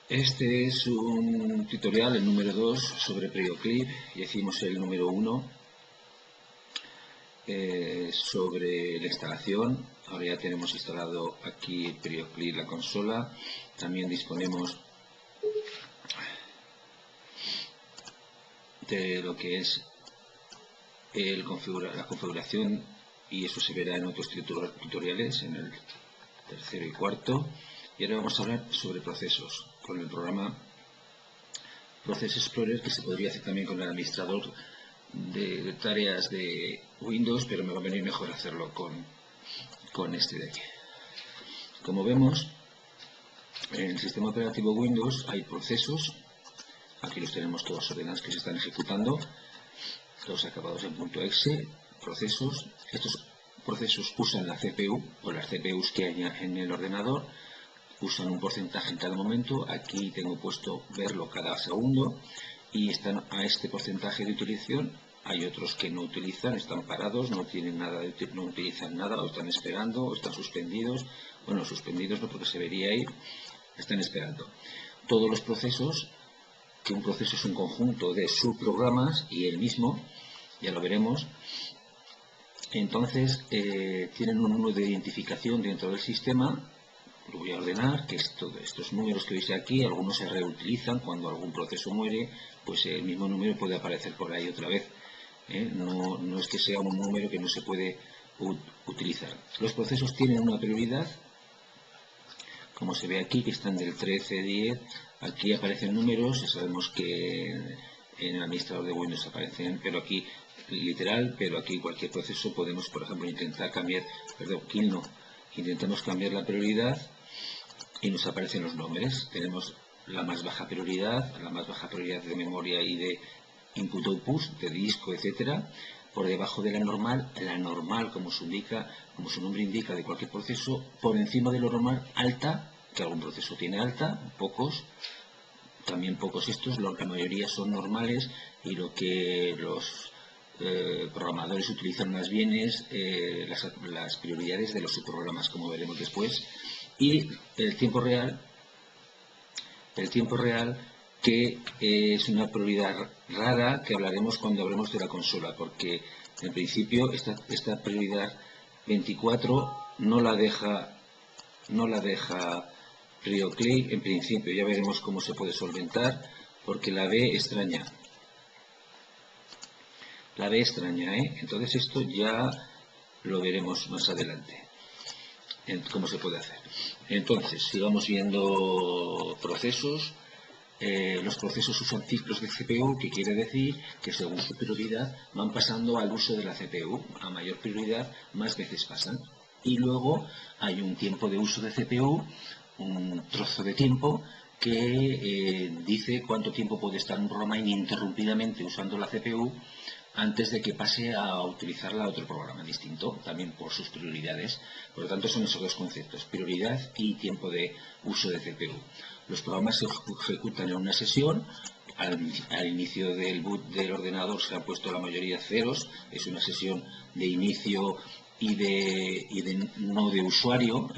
Este es un tutorial, el número 2, sobre PrioClip. Ya hicimos el número 1 sobre la instalación. Ahora ya tenemos instalado aquí PrioClip, la consola. También disponemos de lo que es la configuración, y eso se verá en otros tutoriales, en el tercero y cuarto. Y ahora vamos a hablar sobre procesos con el programa Process Explorer, que se podría hacer también con el administrador de tareas de Windows, pero me va a venir mejor hacerlo con este de aquí. Como vemos, en el sistema operativo Windows hay procesos. Aquí los tenemos todos ordenados que se están ejecutando, todos acabados en .exe, procesos. Estos procesos usan la CPU o las CPUs que hay en el ordenador, usan un porcentaje en cada momento. Aquí tengo puesto verlo cada segundo y están a este porcentaje de utilización. Hay otros que no utilizan, están parados, no tienen nada, no utilizan nada, o están esperando, o están suspendidos. Bueno, suspendidos no, porque se vería ahí, están esperando. Todos los procesos, que un proceso es un conjunto de subprogramas y el mismo, ya lo veremos. Entonces, tienen un número de identificación dentro del sistema. Lo voy a ordenar, que estos números que veis aquí, algunos se reutilizan. Cuando algún proceso muere, pues el mismo número puede aparecer por ahí otra vez. No es que sea un número que no se puede utilizar. Los procesos tienen una prioridad, como se ve aquí, que están del 13, 10. Aquí aparecen números, sabemos que en el administrador de Windows aparecen, pero aquí literal, pero aquí cualquier proceso podemos, por ejemplo, intentar cambiar, intentamos cambiar la prioridad y nos aparecen los nombres. Tenemos la más baja prioridad de memoria y de input-output, de disco, etcétera. Por debajo de la normal, como su nombre indica, de cualquier proceso. Por encima de lo normal, alta, que algún proceso tiene alta, pocos, también pocos estos, la mayoría son normales, y lo que los programadores utilizan más bien es las prioridades de los subprogramas, como veremos después. Y el tiempo real, que es una prioridad rara, que hablaremos cuando hablemos de la consola, porque en principio esta prioridad 24 no la deja PrioClip. En principio ya veremos cómo se puede solventar, porque la ve extraña. Entonces esto ya lo veremos más adelante, cómo se puede hacer. Entonces, sigamos viendo procesos. Los procesos usan ciclos de CPU, que quiere decir que según su prioridad van pasando al uso de la CPU. A mayor prioridad, más veces pasan. Y luego hay un tiempo de uso de CPU, un trozo de tiempo que dice cuánto tiempo puede estar un programa ininterrumpidamente usando la CPU antes de que pase a utilizarla a otro programa distinto, también por sus prioridades. Por lo tanto, son esos dos conceptos: prioridad y tiempo de uso de CPU. Los programas se ejecutan en una sesión. Al inicio del boot del ordenador se han puesto la mayoría ceros. Es una sesión de inicio y de no de usuario,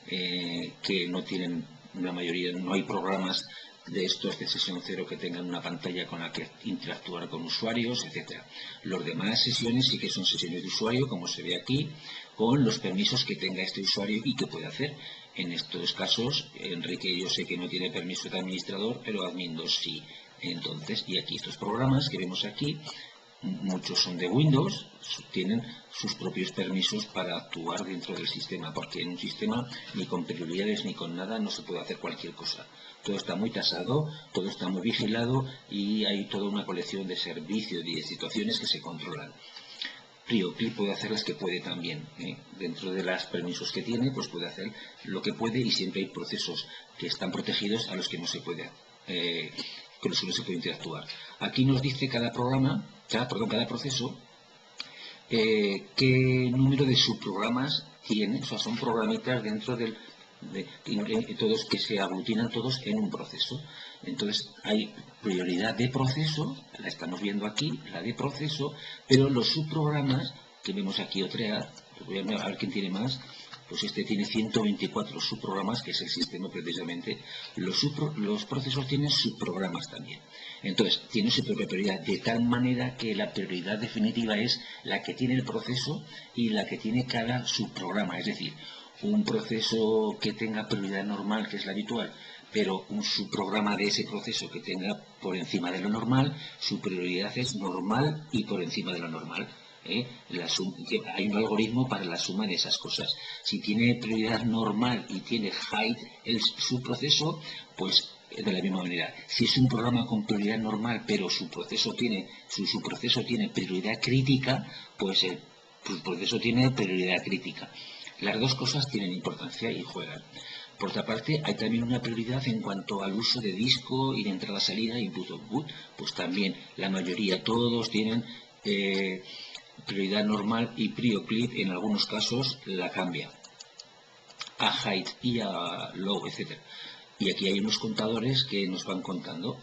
que no tienen la mayoría, no hay programas de estos de sesión cero que tengan una pantalla con la que interactuar con usuarios, etcétera. Los demás sesiones sí que son sesiones de usuario, como se ve aquí, con los permisos que tenga este usuario y que puede hacer. En estos casos, Enrique, yo sé que no tiene permiso de administrador, pero admin 2 sí. Entonces, y aquí estos programas que vemos aquí, muchos son de Windows, tienen sus propios permisos para actuar dentro del sistema, porque en un sistema ni con prioridades ni con nada no se puede hacer cualquier cosa. Todo está muy tasado, todo está muy vigilado, y hay toda una colección de servicios y de situaciones que se controlan. PrioClip puede hacer las que puede también, dentro de los permisos que tiene, pues puede hacer lo que puede, y siempre hay procesos que están protegidos a los que no se puede con los que no se puede interactuar. Aquí nos dice cada proceso qué número de subprogramas tiene. O sea, son programitas dentro todos que se aglutinan todos en un proceso. Entonces hay prioridad de proceso, la estamos viendo aquí, la de proceso, pero los subprogramas que vemos aquí, voy a ver quién tiene más, pues este tiene 124 subprogramas, que es el sistema precisamente. Los procesos tienen subprogramas también. Entonces, tiene su propia prioridad, de tal manera que la prioridad definitiva es la que tiene el proceso y la que tiene cada subprograma. Es decir, un proceso que tenga prioridad normal, que es la habitual, pero un subprograma de ese proceso que tenga por encima de lo normal, su prioridad es normal y por encima de lo normal. Hay un algoritmo para la suma de esas cosas. Si tiene prioridad normal y tiene height el subproceso, pues de la misma manera. Si es un programa con prioridad normal, pero su proceso tiene prioridad crítica, pues el proceso tiene prioridad crítica. Las dos cosas tienen importancia y juegan. Por otra parte, hay también una prioridad en cuanto al uso de disco y de entrada-salida, input-output. Pues también la mayoría, todos tienen prioridad normal y prio-clip, en algunos casos la cambia a height y a low, etc. Y aquí hay unos contadores que nos van contando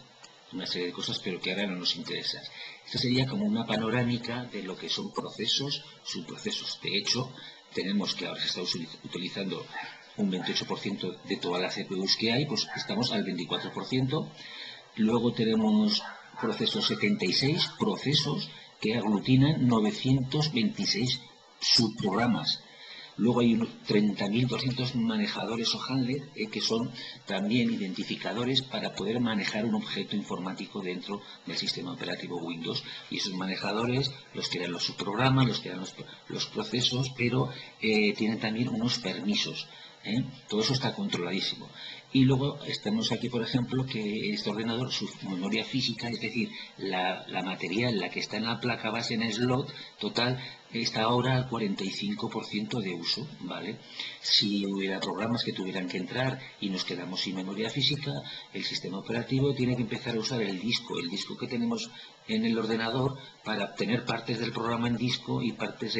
una serie de cosas, pero que ahora no nos interesa. Esta sería como una panorámica de lo que son procesos, subprocesos. De hecho, tenemos que ahora se está utilizando un 28% de todas las CPUs que hay, pues estamos al 24%. Luego tenemos procesos 76, procesos que aglutinan 926 subprogramas. Luego hay unos 30.200 manejadores o handlers que son también identificadores para poder manejar un objeto informático dentro del sistema operativo Windows. Y esos manejadores los crean los subprogramas, los crean los procesos, pero tienen también unos permisos. Todo eso está controladísimo. Y luego estamos aquí, por ejemplo, que este ordenador, su memoria física, es decir, la material, la que está en la placa base en el slot total, está ahora al 45% de uso, ¿vale? Si hubiera programas que tuvieran que entrar y nos quedamos sin memoria física, el sistema operativo tiene que empezar a usar el disco que tenemos en el ordenador para obtener partes del programa en disco y partes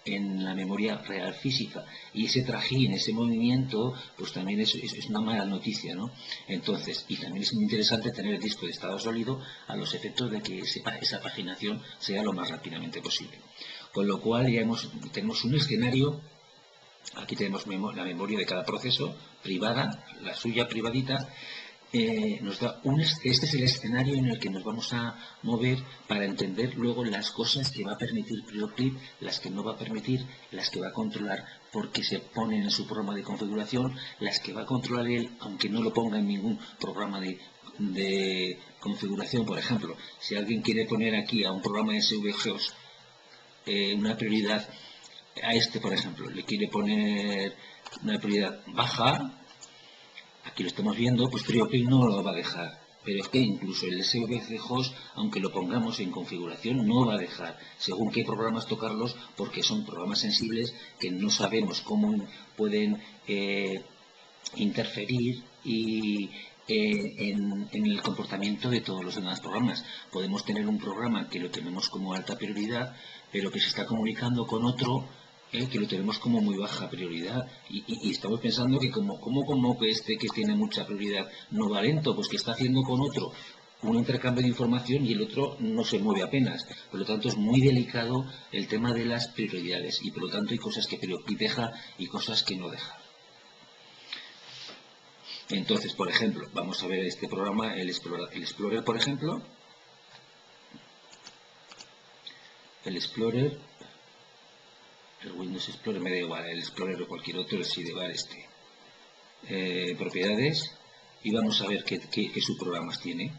en la memoria real física. Y ese trajín, ese movimiento, pues también es una mala noticia, ¿no? Entonces, y también es muy interesante tener el disco de estado sólido a los efectos de que esa paginación sea lo más rápidamente posible. Con lo cual ya tenemos un escenario. Aquí tenemos la memoria de cada proceso, privada, la suya privadita. Este es el escenario en el que nos vamos a mover para entender luego las cosas que va a permitir PrioClip, las que no va a permitir, las que va a controlar porque se ponen en su programa de configuración, las que va a controlar él aunque no lo ponga en ningún programa de configuración. Por ejemplo, si alguien quiere poner aquí a un programa de SVGOS una prioridad, a este por ejemplo, le quiere poner una prioridad baja, aquí lo estamos viendo, pues PrioClip no lo va a dejar. Pero es que incluso el SVG-host, aunque lo pongamos en configuración, no va a dejar según qué programas tocarlos, porque son programas sensibles que no sabemos cómo pueden interferir en el comportamiento de todos los demás programas. Podemos tener un programa que lo tenemos como alta prioridad, pero que se está comunicando con otro que lo tenemos como muy baja prioridad y estamos pensando que como que este que tiene mucha prioridad no va lento, pues que está haciendo con otro un intercambio de información y el otro no se mueve apenas. Por lo tanto, es muy delicado el tema de las prioridades y por lo tanto hay cosas que PrioClip deja y cosas que no deja. Entonces, por ejemplo, vamos a ver este programa, el Explorer, por ejemplo. El Explorer, el Windows Explorer me da igual, el Explorer o cualquier otro, sí de este. Propiedades, y vamos a ver qué subprogramas tiene.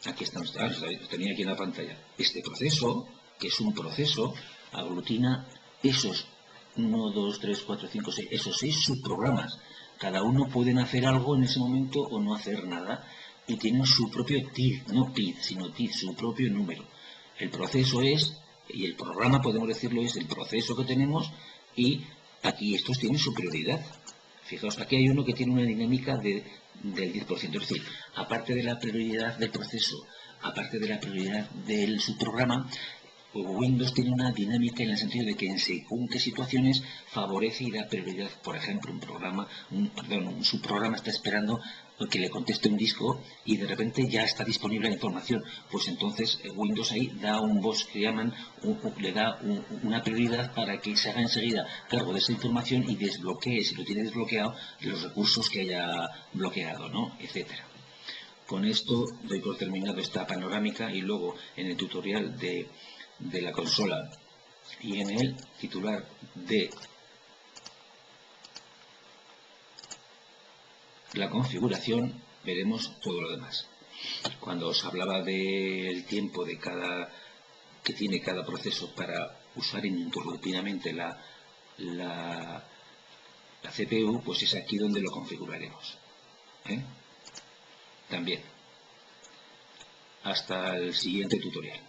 Aquí estamos, lo tenía aquí en la pantalla. Este proceso, que es un proceso, aglutina esos 1, 2, 3, 4, 5, 6, esos 6 subprogramas. Cada uno pueden hacer algo en ese momento o no hacer nada. Y tienen su propio TID, no PID, sino TID, su propio número. El proceso es, y el programa podemos decirlo es el proceso que tenemos, y aquí estos tienen su prioridad. Fijaos, aquí hay uno que tiene una dinámica del 10%, es decir, aparte de la prioridad del proceso, aparte de la prioridad del subprograma, Windows tiene una dinámica en el sentido de que en según qué situaciones favorece y da prioridad. Por ejemplo, un subprograma está esperando que le conteste un disco y de repente ya está disponible la información. Pues entonces Windows ahí da un boss que llaman, le da una prioridad para que se haga enseguida cargo de esa información y desbloquee, si lo tiene desbloqueado, los recursos que haya bloqueado, ¿no? Etcétera. Con esto doy por terminado esta panorámica y luego en el tutorial de la consola y en el titular de la configuración veremos todo lo demás. Cuando os hablaba del tiempo que tiene cada proceso para usar ininterrumpidamente la CPU, pues es aquí donde lo configuraremos. También. Hasta el siguiente tutorial.